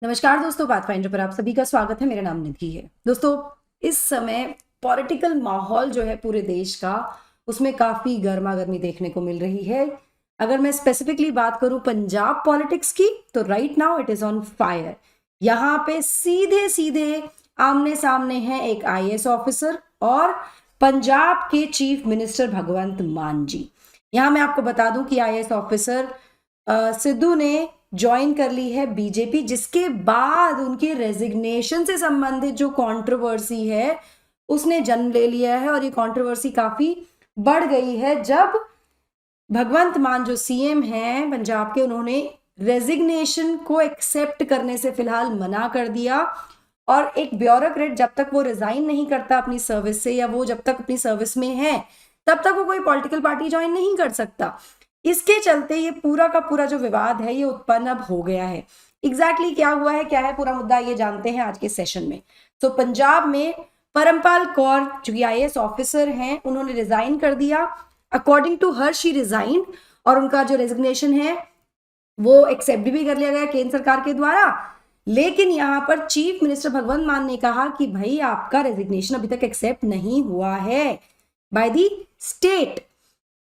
नमस्कार दोस्तों, पाथफाइंडर पर आप सभी का स्वागत है। मेरा नाम निधि है। दोस्तों, इस समय पॉलिटिकल माहौल जो है पूरे देश का, उसमें काफी गर्मा गर्मी देखने को मिल रही है। अगर मैं स्पेसिफिकली बात करूं पंजाब पॉलिटिक्स की, तो right now it is on fire. यहाँ पे सीधे सीधे आमने सामने हैं एक आईएएस ऑफिसर और पंजाब के चीफ मिनिस्टर भगवंत मान जी। यहाँ मैं आपको बता दूं कि आईएएस ऑफिसर सिद्धू ने ज्वाइन कर ली है बीजेपी, जिसके बाद उनके रेजिग्नेशन से संबंधित जो कंट्रोवर्सी है उसने जन्म ले लिया है। और ये कंट्रोवर्सी काफी बढ़ गई है जब भगवंत मान जो सीएम हैं पंजाब के, उन्होंने रेजिग्नेशन को एक्सेप्ट करने से फिलहाल मना कर दिया। और एक ब्यूरोक्रेट जब तक वो रिजाइन नहीं करता अपनी सर्विस से, या वो जब तक अपनी सर्विस में है, तब तक वो कोई पॉलिटिकल पार्टी ज्वाइन नहीं कर सकता। इसके चलते ये पूरा का पूरा जो विवाद है ये उत्पन्न अब हो गया है। एग्जैक्टली क्या हुआ है, क्या है पूरा मुद्दा, ये जानते हैं आज के सेशन में। तो पंजाब में परमपाल कौर जो आईएएस ऑफिसर हैं, उन्होंने रिजाइन कर दिया। According to her she resign, और उनका जो रेजिग्नेशन है वो एक्सेप्ट भी कर लिया गया केंद्र सरकार के द्वारा। लेकिन यहां पर चीफ मिनिस्टर भगवंत मान ने कहा कि भाई आपका रेजिग्नेशन अभी तक एक्सेप्ट नहीं हुआ है बाय दी स्टेट।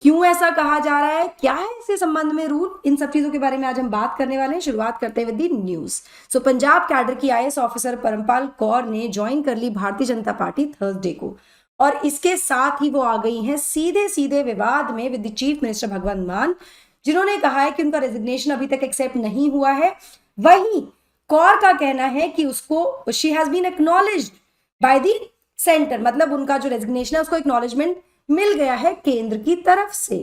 क्यों ऐसा कहा जा रहा है, क्या है इससे संबंध में रूल, इन सब चीजों के बारे में आज हम बात करने वाले हैं। शुरुआत करते हैं with the news. So Punjab cadre की आईएएस ऑफिसर परमपाल कौर ने ज्वाइन कर ली भारतीय जनता पार्टी थर्सडे को, और इसके साथ ही वो आ गई हैं सीधे सीधे विवाद में विद द चीफ मिनिस्टर भगवंत मान, जिन्होंने कहा है कि उनका रेजिग्नेशन अभी तक एक्सेप्ट नहीं हुआ है। वहीं कौर का कहना है कि उसको she has been acknowledged by the centre, मतलब उनका जो रेजिग्नेशन है उसको एक्नॉलेजमेंट मिल गया है केंद्र की तरफ से।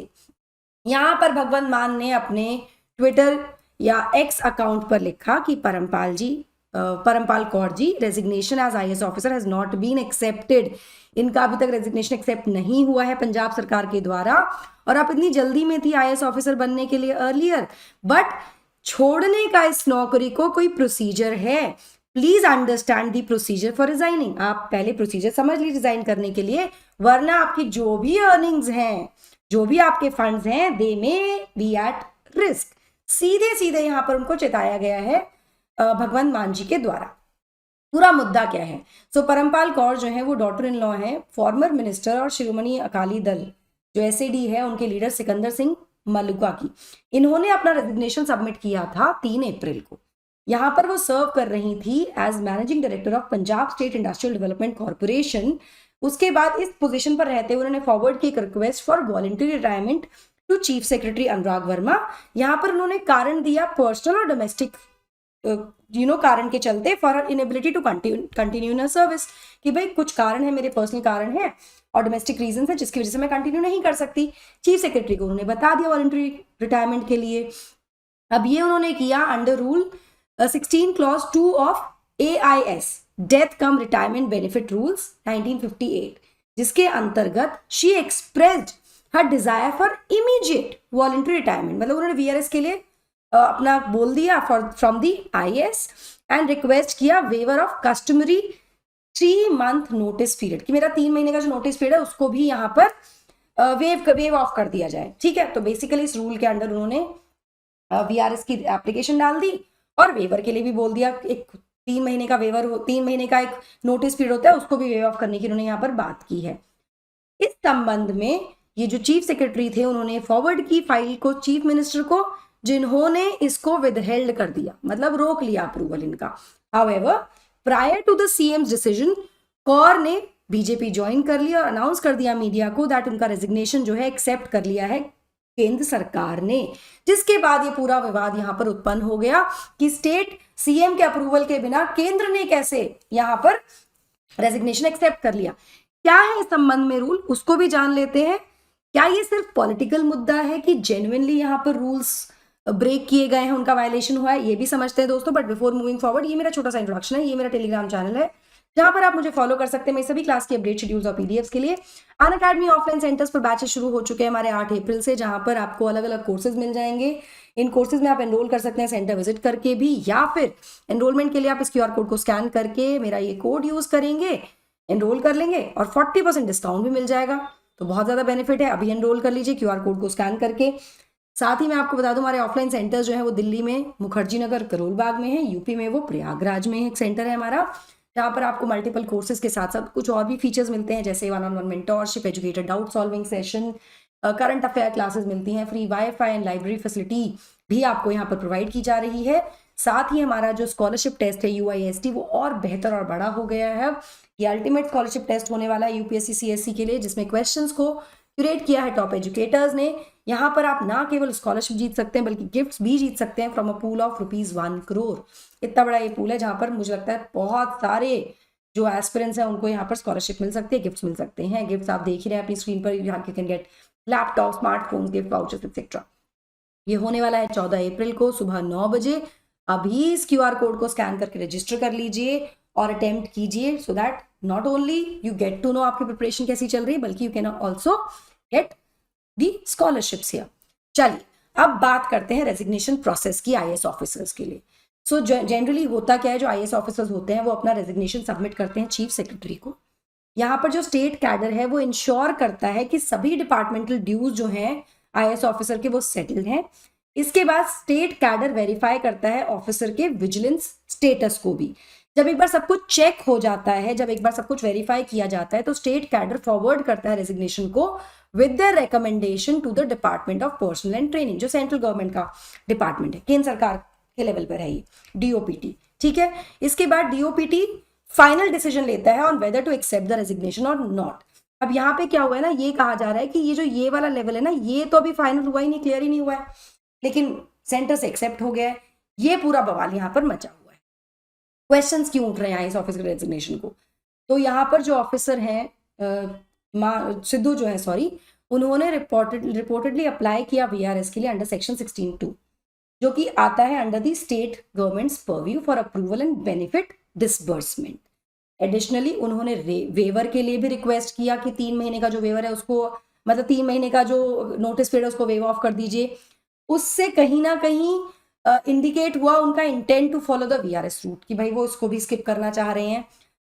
यहां पर भगवंत मान ने अपने ट्विटर या एक्स अकाउंट पर लिखा कि Parampal Kaur ji resignation as IAS officer has not been accepted. इनका अभी तक रेजिग्नेशन एक्सेप्ट नहीं हुआ है पंजाब सरकार के द्वारा, और आप इतनी जल्दी में थी आईएएस ऑफिसर बनने के लिए अर्लियर, बट छोड़ने का इस नौकरी को कोई प्रोसीजर है। Please understand the procedure for resigning. आप पहले प्रोसीजर समझ ली रिजाइन करने के लिए, वरना आपकी जो भी अर्निंग्स हैं, जो भी आपके फंड्स हैं, दे मे बी एट रिस्क। सीधे सीधे यहां पर उनको चेताया गया है भगवंत मान जी के द्वारा। पूरा मुद्दा क्या है, सो परमपाल कौर जो है वो डॉटर इन लॉ है फॉर्मर मिनिस्टर और शिरोमणि अकाली दल जो एसएडी है उनके लीडर सिकंदर सिंह मलूका की। इन्होंने अपना रेजिग्नेशन सबमिट किया था 3 अप्रैल को। यहां पर वो सर्व कर रही थी as managing director of Punjab state industrial development corporation. उसके बाद इस पोजीशन पर रहते हुए उन्होंने फॉरवर्ड की एक request for voluntary retirement to chief secretary Anurag Verma. यहां पर उन्होंने कारण दिया पर्सनल और डोमेस्टिक कारण के चलते, for inability to continue in service, कि भाई कुछ कारण है, मेरे पर्सनल कारण है और डोमेस्टिक रीजन है जिसकी वजह से मैं कंटिन्यू नहीं कर सकती। चीफ सेक्रेटरी को उन्होंने बता दिया वॉलंटरी रिटायरमेंट के लिए। अब ये उन्होंने किया under rule 16 clause 2 of AIS death cum retirement benefit rules 1958, जिसके अंतर्गत she expressed her desire for immediate voluntary retirement. मतलब उन्होंने VRS के लिए अपना बोल दिया from the IAS and request किया waiver of customary 3 month notice period, कि मेरा 3 महीने का जो नोटिस पीरियड है उसको भी यहाँ पर वेव ऑफ कर दिया जाए। ठीक है, तो बेसिकली इस रूल के अंडर उन्होंने VRS की एप्लीकेशन डाल दी और वेवर के लिए भी बोल दिया। एक 3 महीने का वेवर, 3 महीने का एक नोटिस पीरियड होता है, उसको भी वेव ऑफ करने की उन्होंने यहाँ पर बात की है। इस संबंध में ये जो चीफ सेक्रेटरी थे उन्होंने फॉरवर्ड की फाइल को चीफ मिनिस्टर को, जिन्होंने इसको विदहेल्ड कर दिया, मतलब रोक लिया अप्रूवल इनका। However prior to the CM decision, Kaur ने बीजेपी ज्वाइन कर लिया और अनाउंस कर दिया मीडिया को दैट उनका रेजिग्नेशन जो है एक्सेप्ट कर लिया है केंद्र सरकार ने। जिसके बाद ये पूरा विवाद यहां पर उत्पन्न हो गया कि स्टेट सीएम के अप्रूवल के बिना केंद्र ने कैसे यहां पर रेजिग्नेशन एक्सेप्ट कर लिया। क्या है इस संबंध में रूल, उसको भी जान लेते हैं। क्या ये सिर्फ पॉलिटिकल मुद्दा है कि जेन्युइनली यहां पर रूल्स ब्रेक किए गए हैं, उनका वायलेशन हुआ है, ये भी समझते हैं दोस्तों। बट बिफोर मूविंग फॉरवर्ड, ये मेरा छोटा सा इंट्रोडक्शन है, ये मेरा टेलीग्राम चैनल है जहां पर आप मुझे फॉलो कर सकते हैं मेरी सभी क्लास की अपडेट शेड्यूल्स और पीडीएफ्स के लिए। अनअकैडमी ऑफलाइन सेंटर्स पर बैचेस शुरू हो चुके हैं हमारे 8 अप्रैल से, जहां पर आपको अलग अलग कोर्सेज मिल जाएंगे। इन कोर्सेज में आप एनरोल कर सकते हैं सेंटर विजिट करके भी, या फिर एनरोलमेंट के लिए आप इस QR कोड को स्कैन करके मेरा ये कोड यूज करेंगे, एनरोल कर लेंगे और 40% डिस्काउंट भी मिल जाएगा। तो बहुत ज्यादा बेनिफिट है, अभी एनरोल कर लीजिए QR कोड को स्कैन करके। साथ ही मैं आपको बता दूं हमारे ऑफलाइन सेंटर्स जो है वो दिल्ली में मुखर्जी नगर करोल बाग में है, यूपी में वो प्रयागराज में एक सेंटर है हमारा, जहाँ पर आपको मल्टीपल कोर्सेज के साथ साथ कुछ और भी फीचर्स मिलते हैं, जैसे 1-on-1 mentorship, educated doubt solving session, current affair classes मिलती हैं, free wifi and library facility भी आपको यहाँ पर प्रोवाइड की जा रही है। साथ ही हमारा जो स्कॉलरशिप टेस्ट है UIST वो और बेहतर और बड़ा हो गया है। ये अल्टीमेट स्कॉलरशिप टेस्ट होने वाला है UPSC CSC के लिए, जिसमें क्वेश्चंस को क्यूरेट किया है टॉप एजुकेटर्स ने। यहाँ पर आप ना केवल स्कॉलरशिप जीत सकते हैं बल्कि गिफ्ट्स भी जीत सकते हैं from a pool of ₹1 crore. इतना बड़ा ये पूल है जहाँ पर मुझे लगता है बहुत सारे जो एस्पिरेंट्स हैं उनको यहाँ पर स्कॉलरशिप मिल सकती है, गिफ्ट्स मिल सकते हैं। गिफ्ट्स आप देख ही रहे हैं अपनी स्क्रीन पर, यहाँ you can get laptop, smartphone, gift vouchers etcetera. ये होने वाला है 14 अप्रैल को सुबह 9 बजे। अभी इस QR कोड को स्कैन करके रजिस्टर कर लीजिए और अटेम्प्ट कीजिए, so that not only you get to know आपकी प्रिपरेशन कैसी चल रही है, बल्कि you can also get the scholarships here. चलिए अब बात करते हैं रेजिग्नेशन प्रोसेस की IAS ऑफिसर्स के लिए। सो जनरली होता क्या है, जो IAS ऑफिसर्स होते हैं वो अपना रेजिग्नेशन सबमिट करते हैं चीफ सेक्रेटरी को। यहाँ पर जो स्टेट कैडर है वो इंश्योर करता है कि सभी डिपार्टमेंटल ड्यूज जो हैं IAS ऑफिसर के वो सेटल्ड हैं। इसके बाद स्टेट कैडर वेरीफाई करता है ऑफिसर के विजिलेंस स्टेटस को भी। जब एक बार सब कुछ चेक हो जाता है, जब एक बार सब कुछ वेरीफाई किया जाता है, तो स्टेट कैडर फॉरवर्ड करता है रेजिग्नेशन को with their recommendation to the department of personnel and training, जो सेंट्रल गवर्नमेंट का डिपार्टमेंट है, केंद्र सरकार के लेवल पर है ये DOPT। ठीक है, इसके बाद DOPT फाइनल डिसीजन लेता है on whether to accept the resignation और नॉट। अब यहाँ पे क्या हुआ है ना, ये कहा जा रहा है कि ये जो ये वाला लेवल है ना, ये तो अभी फाइनल हुआ ही नहीं, क्लियर ही नहीं हुआ है, लेकिन सेंटर से एक्सेप्ट हो गया है। ये पूरा बवाल यहाँ पर मचा हुआ है। क्वेश्चंस क्यों उठ रहे हैं IAS ऑफिसर रेजिग्नेशन को? तो यहाँ पर जो ऑफिसर हैं सिद्धू जो है, सॉरी, उन्होंने रिपोर्टेडली अप्लाई किया VRS के लिए अंडर सेक्शन 16(2), जो कि आता है under the state governments purview for approval and benefit disbursement. Additionally उन्होंने वेवर के लिए भी रिक्वेस्ट किया कि 3 महीने का जो वेवर है उसको, मतलब 3 महीने का जो नोटिस पीरियड है उसको वेव ऑफ कर दीजिए। उससे कहीं ना कहीं इंडिकेट हुआ उनका intent to follow the VRS route, कि भाई वो इसको भी स्किप करना चाह रहे हैं।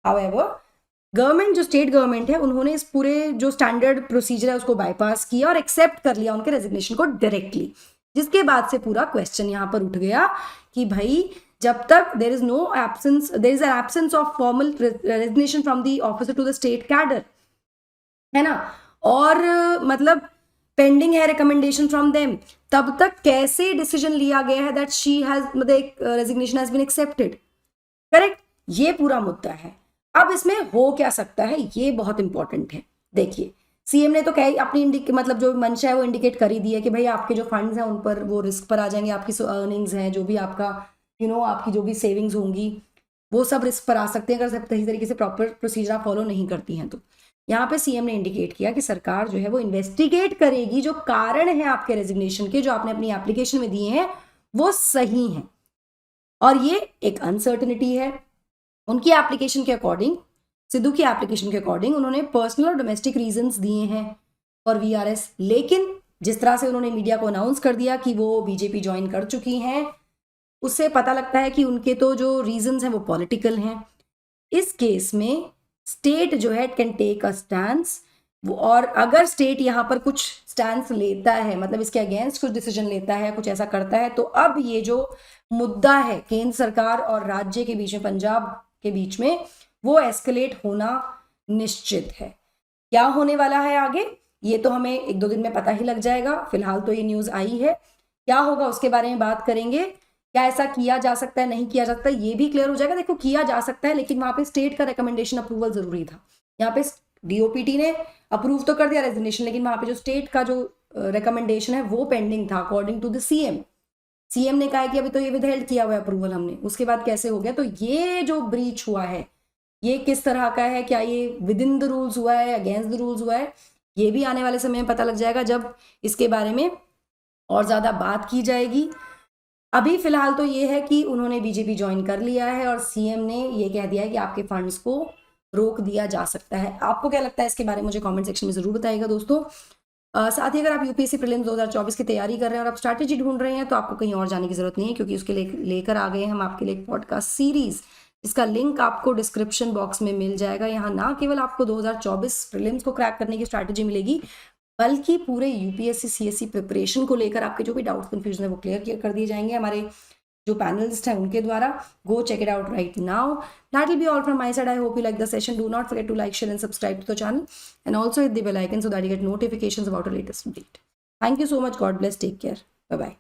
हाउएवर गवर्नमेंट, जो स्टेट गवर्नमेंट है, उन्होंने इस पूरे जो स्टैंडर्ड प्रोसीजर है उसको बाईपास किया और एक्सेप्ट कर लिया उनके रेजिग्नेशन को डायरेक्टली, जिसके बाद से पूरा क्वेश्चन यहाँ पर उठ गया कि भाई जब तक there is an absence of formal resignation from the officer to the state cadre, है ना, और मतलब पेंडिंग है रिकमेंडेशन फ्रॉम देम, तब तक कैसे डिसीजन लिया गया है दैट शी हैज, मतलब resignation has been accepted, correct? ये पूरा मुद्दा है। अब इसमें हो क्या सकता है, ये बहुत इंपॉर्टेंट है। देखिए, CM ने तो अपनी मतलब जो मंशा है वो इंडिकेट कर ही दी है कि भाई आपके जो फंड्स हैं उन पर वो रिस्क पर आ जाएंगे, आपकी अर्निंग्स हैं, जो भी आपका आपकी जो भी सेविंग्स होंगी वो सब रिस्क पर आ सकते हैं अगर सब सही तरीके से प्रॉपर प्रोसीजर आप फॉलो नहीं करती हैं। तो यहाँ पे CM ने इंडिकेट किया कि सरकार जो है वो इन्वेस्टिगेट करेगी जो कारण है आपके रेजिग्नेशन के, जो आपने अपनी एप्लीकेशन में दिए हैं वो सही हैं, और ये एक अनसर्टनिटी है। उनकी एप्लीकेशन के अकॉर्डिंग, सिद्धू की एप्लीकेशन के अकॉर्डिंग, उन्होंने पर्सनल और डोमेस्टिक रीजंस दिए हैं फॉर VRS, लेकिन जिस तरह से उन्होंने मीडिया को अनाउंस कर दिया कि वो BJP ज्वाइन कर चुकी हैं, उससे पता लगता है कि उनके तो जो रीजंस हैं वो पॉलिटिकल हैं। इस केस में स्टेट जो है कैन टेक अ स्टैंस, और अगर स्टेट यहाँ पर कुछ स्टैंस लेता है, मतलब इसके अगेंस्ट कुछ डिसीजन लेता है, कुछ ऐसा करता है, तो अब ये जो मुद्दा है केंद्र सरकार और राज्य के बीच में, पंजाब के बीच में, वो एस्केलेट होना निश्चित है। क्या होने वाला है आगे, ये तो हमें 1-2 दिन में पता ही लग जाएगा। फिलहाल तो ये न्यूज़ आई है, क्या होगा उसके बारे में बात करेंगे। क्या ऐसा किया जा सकता है, नहीं किया जा सकता, ये भी क्लियर हो जाएगा। देखो, किया जा सकता है, लेकिन वहां पे स्टेट का रिकमेंडेशन अप्रूवल जरूरी था। यहाँ पे DOPT ने अप्रूव तो कर दिया रेजिग्नेशन, लेकिन वहां पे जो स्टेट का जो रिकमेंडेशन है वो पेंडिंग था अकॉर्डिंग टू द CM ने कहा कि अभी तो ये विदहेल्ड किया हुआ है अप्रूवल हमने, उसके बाद कैसे हो गया। तो ये जो ब्रीच हुआ है ये किस तरह का है, क्या ये विद इन द रूल्स हुआ है, अगेंस्ट द रूल्स हुआ है, ये भी आने वाले समय में पता लग जाएगा जब इसके बारे में और ज्यादा बात की जाएगी। अभी फिलहाल तो ये है कि उन्होंने BJP ज्वाइन कर लिया है और CM ने ये कह दिया है कि आपके फंड्स को रोक दिया जा सकता है। आपको क्या लगता है इसके बारे में, मुझे कमेंट सेक्शन में जरूर बताइएगा दोस्तों। साथ ही अगर आप UPSC प्रीलिम्स 2024 की तैयारी कर रहे हैं और आप स्ट्रैटेजी ढूंढ रहे हैं, तो आपको कहीं और जाने की जरूरत नहीं है, क्योंकि उसके लेकर आ गए हम आपके लिए एक पॉडकास्ट सीरीज, इसका लिंक आपको डिस्क्रिप्शन बॉक्स में मिल जाएगा। यहाँ ना केवल आपको 2024 प्रीलिम्स को क्रैक करने की स्ट्रैटेजी मिलेगी, बल्कि पूरे यूपीएससी सीएससी प्रिपरेशन को लेकर आपके जो भी डाउट्स कंफ्यूजन है वो क्लियर कर दिए जाएंगे हमारे जो पैनलिस्ट हैं उनके द्वारा. Go check it out right now. That will be all from my side. I hope you like the session. Do not forget to like, share and subscribe to the channel, and also hit the bell icon so that you get notifications about our latest update. Thank you so much. God bless. Take care. Bye bye.